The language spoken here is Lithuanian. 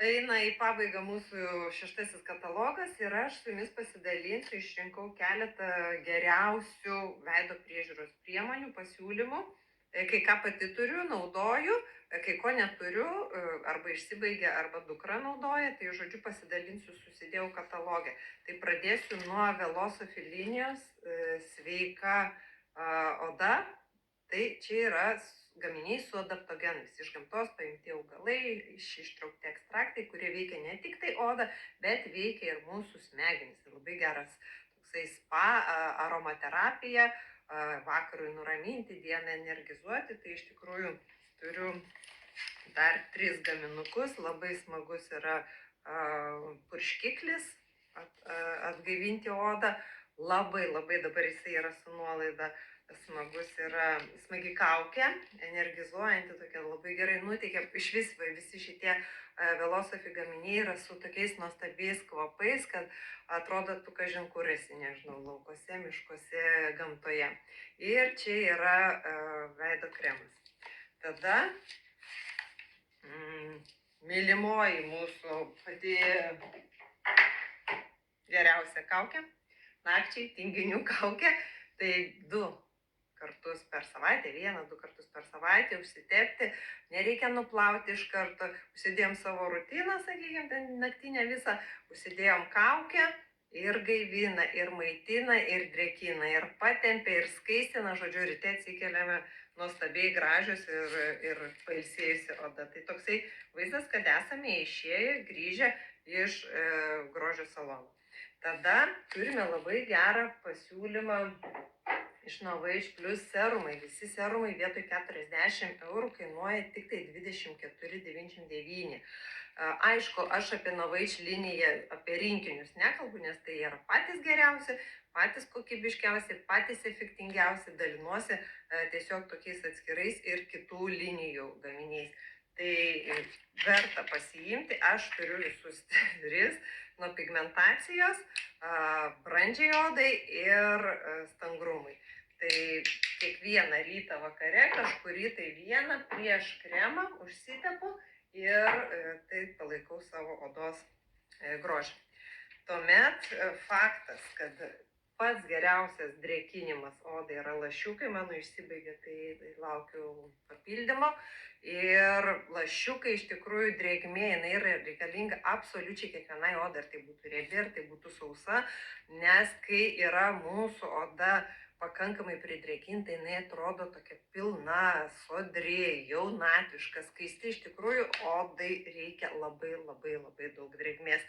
Eina į pabaigą mūsų 6 katalogas ir aš su jumis pasidalinsiu, išrinkau keletą geriausių veido priežiūros priemonių, pasiūlymų. Kai ką pati turiu, naudoju, kai ko neturiu, arba išsibaigė, arba dukra naudoja, tai žodžiu pasidalinsiu, susidėjau katalogę. Tai pradėsiu nuo Velosofy linijos sveika oda. Tai čia yra gaminiai su adaptogenais, iš gamtos paimti augalai, ištraukti ekstraktai, kurie veikia ne tik tai odą, bet veikia ir mūsų smegenis. Tai labai geras toksai spa, aromaterapija, vakarui nuraminti, dieną energizuoti. Tai iš tikrųjų turiu dar 3 gaminukus. Labai smagus yra purškiklis atgaivinti odą. Labai dabar jisai yra su nuolaida. Smagus yra smagi kaukė, energizuojanti, tokia labai gerai nuteikia. Iš visi šitie Velosofy gaminiai yra su tokiais nuostabiais kvapais, kad atrodo, tu kažin kur esi, nežinau, laukose, miškuose, gamtoje. Ir čia yra veido kremas. Tada mylimoji mūsų pati geriausia kaukė, nakčiai tinginių kaukė, tai 2 kartus per savaitę, 1-2 kartus per savaitę užsitepti, nereikia nuplauti iš karto, užsidėjom savo rutiną, sakykime, ten naktinę visą, užsidėjom kaukę ir gaivina, ir maitina, ir drėkina, ir patempia, ir skaistina, žodžiu, ryte atsikeliame nuostabiai gražios ir pailsėjusi oda. Tai toksai vaizdas, kad esame išėję, grįžę iš grožio salono. Tada turime labai gerą pasiūlymą iš Novage Plus serumai. Visi serumai vietoj 40 eurų kainuoja tik tai 24,99. Aišku, aš apie Novage liniją, apie rinkinius nekalbu, nes tai yra patys geriausi, patys kokybiškiausi, patys efektingiausi, dalinuosi tiesiog tokiais atskirais ir kitų linijų gaminiais. Tai verta pasiimti, aš turiu visus 3 nuo pigmentacijos, brandžiai odai ir stangrumui. Tai kiekvieną rytą vakare kažkurį tai vieną prieš kremą užsitepu ir tai palaikau savo odos grožį. Tuomet faktas, kad pats geriausias drėkinimas odai yra lašiukai, mano išsibaigė, tai laukiu papildymo. Ir lašiukai iš tikrųjų drėgmė, jinai yra reikalinga absoliučiai kiekvienai odai, ar tai būtų riebi, ar tai būtų sausa, nes kai yra mūsų oda pakankamai pridrėkinta, jinai atrodo tokia pilna, sodri, jaunatviška, skaisti. Iš tikrųjų odai reikia labai daug drėgmės.